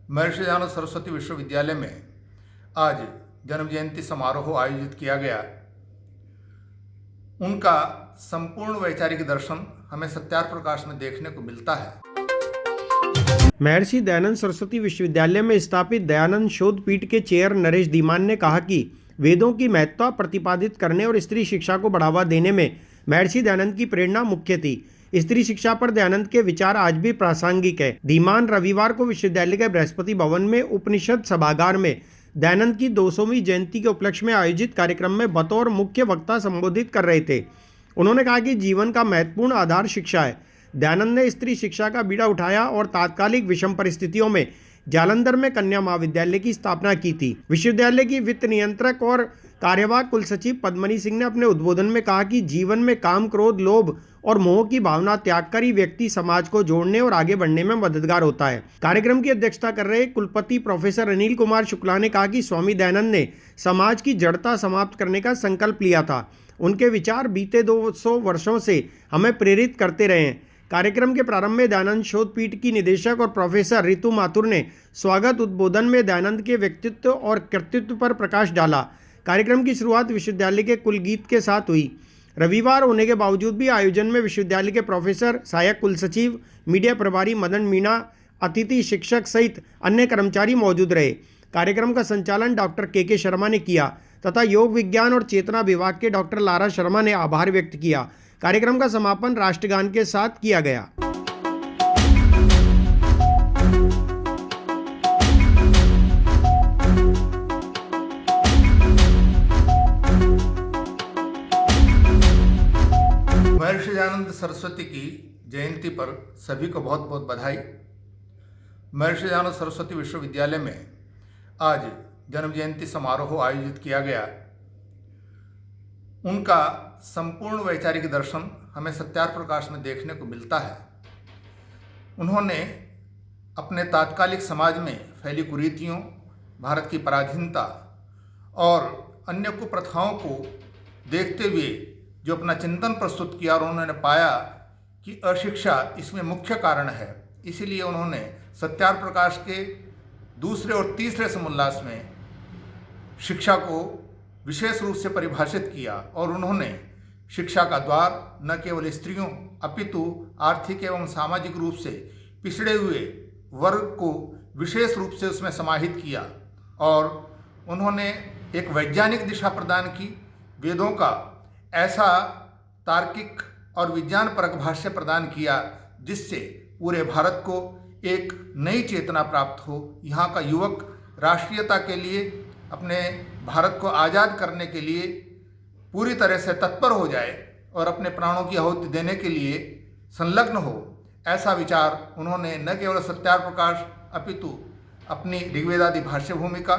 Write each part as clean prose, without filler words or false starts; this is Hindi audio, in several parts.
महर्षि दयानंद सरस्वती विश्वविद्यालय में आज जन्म जयंती समारोह आयोजित किया गया। उनका संपूर्ण वैचारिक दर्शन हमें सत्यार्थ प्रकाश में देखने को मिलता है। महर्षि दयानंद सरस्वती विश्वविद्यालय में स्थापित दयानंद शोध पीठ के चेयर नरेश धीमान ने कहा कि वेदों की महत्ता प्रतिपादित करने और स्त्री शिक्षा को बढ़ावा देने में महर्षि दयानंद की प्रेरणा मुख्य थी। स्त्री शिक्षा पर दयानंद के विचार आज भी प्रासंगिक है। धीमान रविवार को विश्वविद्यालय के बृहस्पति भवन में उपनिषद सभागार में दयानंद की 200वीं जयंती के उपलक्ष्य में आयोजित कार्यक्रम में बतौर मुख्य वक्ता संबोधित कर रहे थे। उन्होंने कहा कि जीवन का महत्वपूर्ण आधार शिक्षा है। दयानंद ने स्त्री शिक्षा का बीड़ा उठाया और तात्कालिक विषम परिस्थितियों में जालंधर में कन्या महाविद्यालय की स्थापना की थी। विश्वविद्यालय की वित्त नियंत्रक और कार्यवाहक कुलसचिव पद्मनी सिंह ने अपने उद्बोधन में कहा कि जीवन में काम, क्रोध, लोभ और मोह की भावना त्याग कर ही व्यक्ति समाज को जोड़ने और आगे बढ़ने में मददगार होता है। कार्यक्रम की अध्यक्षता कर रहे कुलपति प्रोफेसर अनिल कुमार शुक्ला ने कहा कि स्वामी दयानंद ने समाज की जड़ता समाप्त करने का संकल्प लिया था। उनके विचार बीते 200 वर्षों से हमें प्रेरित करते रहे हैं। कार्यक्रम के प्रारंभ में दयानंद शोध पीठ की निदेशक और प्रोफेसर रितु माथुर ने स्वागत उद्बोधन में दयानंद के व्यक्तित्व और कृतित्व पर प्रकाश डाला। कार्यक्रम की शुरुआत विश्वविद्यालय के कुलगीत के साथ हुई। रविवार होने के बावजूद भी आयोजन में विश्वविद्यालय के प्रोफेसर, सहायक कुलसचिव, मीडिया प्रभारी मदन मीणा, अतिथि शिक्षक सहित अन्य कर्मचारी मौजूद रहे। कार्यक्रम का संचालन डॉक्टर के शर्मा ने किया तथा योग विज्ञान और चेतना विभाग के डॉक्टर लारा शर्मा ने आभार व्यक्त किया। कार्यक्रम का समापन राष्ट्रगान के साथ किया गया। महर्षि दयानंद सरस्वती की जयंती पर सभी को बहुत बहुत बधाई। महर्षि दयानंद सरस्वती विश्वविद्यालय में आज जन्म जयंती समारोह आयोजित किया गया। उनका संपूर्ण वैचारिक दर्शन हमें सत्यार्थ प्रकाश में देखने को मिलता है। उन्होंने अपने तात्कालिक समाज में फैली कुरीतियों, भारत की पराधीनता और अन्य कुप्रथाओं को देखते हुए जो अपना चिंतन प्रस्तुत किया और उन्होंने पाया कि अशिक्षा इसमें मुख्य कारण है। इसीलिए उन्होंने सत्यार्थ प्रकाश के दूसरे और तीसरे समोल्लास में शिक्षा को विशेष रूप से परिभाषित किया और उन्होंने शिक्षा का द्वार न केवल स्त्रियों अपितु आर्थिक एवं सामाजिक रूप से पिछड़े हुए वर्ग को विशेष रूप से उसमें समाहित किया और उन्होंने एक वैज्ञानिक दिशा प्रदान की। वेदों का ऐसा तार्किक और विज्ञानपरक भाष्य प्रदान किया जिससे पूरे भारत को एक नई चेतना प्राप्त हो। यहाँ का युवक राष्ट्रीयता के लिए, अपने भारत को आज़ाद करने के लिए पूरी तरह से तत्पर हो जाए और अपने प्राणों की आहुति देने के लिए संलग्न हो। ऐसा विचार उन्होंने न केवल सत्यार्थ प्रकाश अपितु अपनी ऋग्वेदादि भाष्य भूमिका,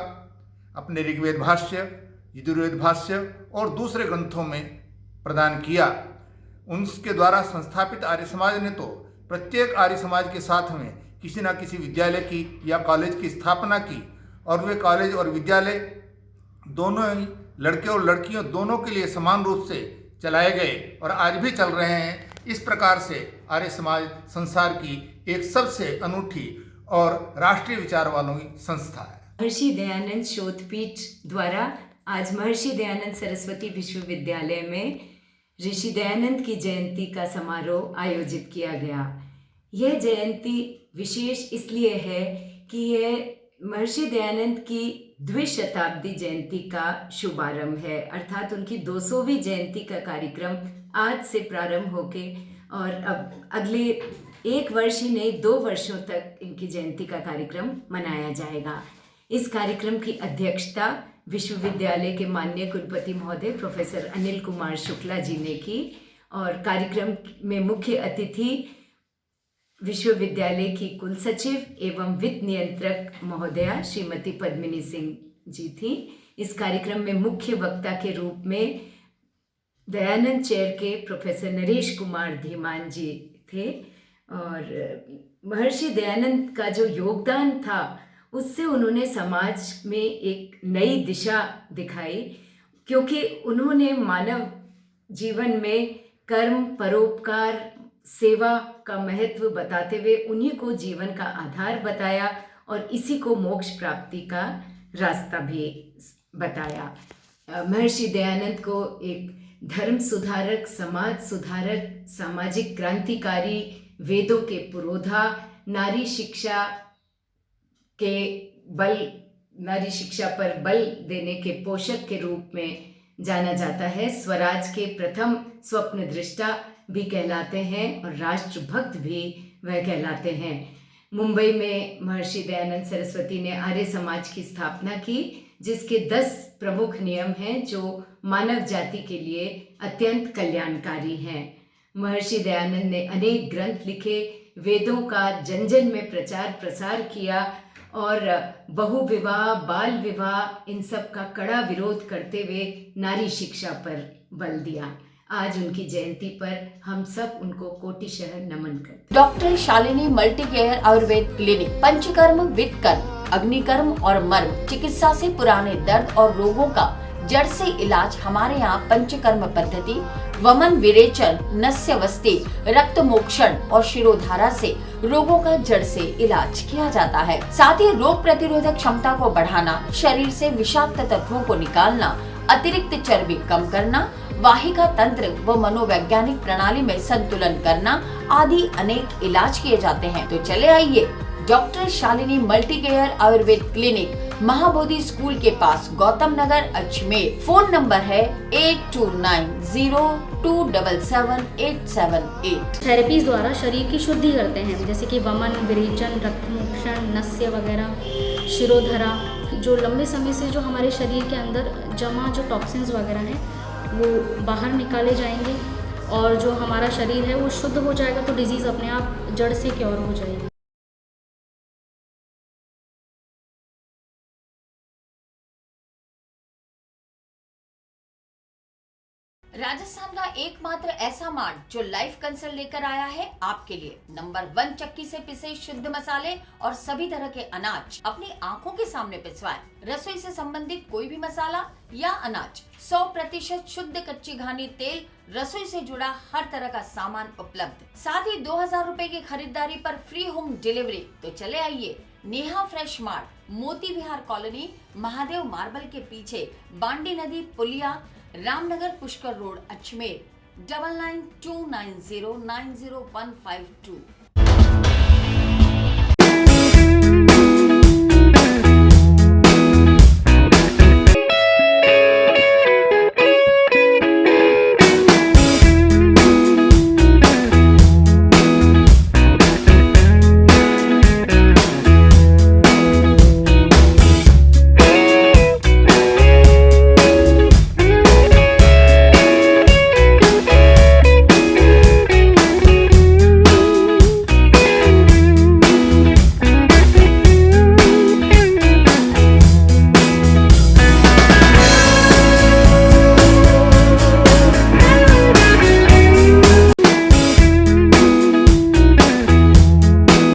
अपने ऋग्वेद भाष्य, यजुर्वेद भाष्य और दूसरे ग्रंथों में प्रदान किया। उनके द्वारा संस्थापित आर्य समाज ने तो प्रत्येक आर्य समाज के साथ में किसी न किसी विद्यालय की या कॉलेज की स्थापना की और वे कॉलेज और विद्यालय दोनों ही लड़के और लड़कियों दोनों के लिए समान रूप से चलाए गए और आज भी चल रहे हैं। इस प्रकार से आर्य समाज संसार की एक सबसे अनूठी और राष्ट्रीय विचार वालों की संस्था है। महर्षि दयानंद शोधपीठ द्वारा आज महर्षि दयानंद सरस्वती विश्वविद्यालय में ऋषि दयानंद की जयंती का समारोह आयोजित किया गया। यह जयंती विशेष इसलिए है कि यह महर्षि दयानंद की द्विशताब्दी जयंती का शुभारंभ है, अर्थात उनकी 200वीं जयंती का कार्यक्रम आज से प्रारंभ होके और अब अगले 1 वर्ष ही नहीं 2 वर्षों तक इनकी जयंती का कार्यक्रम मनाया जाएगा। इस कार्यक्रम की अध्यक्षता विश्वविद्यालय के माननीय कुलपति महोदय प्रोफेसर अनिल कुमार शुक्ला जी ने की और कार्यक्रम में मुख्य अतिथि विश्वविद्यालय की कुलसचिव एवं वित्त नियंत्रक महोदया श्रीमती पद्मिनी सिंह जी थी। इस कार्यक्रम में मुख्य वक्ता के रूप में दयानंद चेयर के प्रोफेसर नरेश कुमार धीमान जी थे और महर्षि दयानंद का जो योगदान था उससे उन्होंने समाज में एक नई दिशा दिखाई, क्योंकि उन्होंने मानव जीवन में कर्म, परोपकार, सेवा का महत्व बताते हुए उन्हीं को जीवन का आधार बताया और इसी को मोक्ष प्राप्ति का रास्ता भी बताया। महर्षि दयानंद को एक धर्म सुधारक, समाज सुधारक, सामाजिक क्रांतिकारी, वेदों के पुरोधा, नारी शिक्षा पर बल देने के पोषक के रूप में जाना जाता है। स्वराज के प्रथम स्वप्न दृष्टा भी कहलाते हैं और राष्ट्रभक्त भी वह कहलाते हैं। मुंबई में महर्षि दयानंद सरस्वती ने आर्य समाज की स्थापना की, जिसके 10 प्रमुख नियम हैं जो मानव जाति के लिए अत्यंत कल्याणकारी हैं। महर्षि दयानंद ने अनेक ग्रंथ लिखे, वेदों का जन जन में प्रचार प्रसार किया और बहुविवाह, बाल विवाह, इन सब का कड़ा विरोध करते हुए नारी शिक्षा पर बल दिया। आज उनकी जयंती पर हम सब उनको कोटिशः नमन करते। Doctor Shalini multi care Ayurveda clinic panchakarma, वित्तकर्म, अग्निकर्म और मर्म चिकित्सा से पुराने दर्द और रोगों का जड़ से इलाज। हमारे यहाँ पंचकर्म पद्धति, वमन विरेचन, नस्यवस्ती, रक्त मोक्षण और शिरोधारा से रोगों का जड़ से इलाज किया जाता है। साथ ही रोग प्रतिरोधक क्षमता को बढ़ाना, शरीर से विषाक्त तत्वों को निकालना, अतिरिक्त चर्बी कम करना, वाहिका तंत्र व मनोवैज्ञानिक प्रणाली में संतुलन करना आदि अनेक इलाज किए जाते हैं। तो चले आइए doctor Shalini multi care Ayurveda clinic, Mahabodhi school के पास, गौतम नगर, अजमेर। फोन नंबर है 8290277878। थेरेपीज द्वारा शरीर की शुद्धि करते हैं, जैसे कि वमन, विरेचन, रक्तमोक्षण, नस्य वगैरह, शिरोधरा। जो लंबे समय से जो हमारे शरीर के अंदर जमा जो टॉक्सिन्स वगैरह हैं वो बाहर निकाले जाएंगे और जो हमारा शरीर है वो शुद्ध हो जाएगा, तो डिजीज़ अपने आप जड़ से क्योर हो जाएगी। राजस्थान का एकमात्र ऐसा मार्ट जो लाइव कंसल्ट लेकर आया है आपके लिए। नंबर 1 चक्की से पिसे शुद्ध मसाले और सभी तरह के अनाज अपनी आंखों के सामने पिसवाएं। रसोई से संबंधित कोई भी मसाला या अनाज, 100% शुद्ध कच्ची घानी तेल, रसोई से जुड़ा हर तरह का सामान उपलब्ध। साथ ही 2000 रुपए की खरीदारी पर फ्री होम डिलीवरी। तो चले आइए नेहा फ्रेश मार्ट, मोती विहार कॉलोनी, महादेव मार्बल के पीछे, बांडी नदी पुलिया, रामनगर पुष्कर रोड, अजमेर। 9929090152।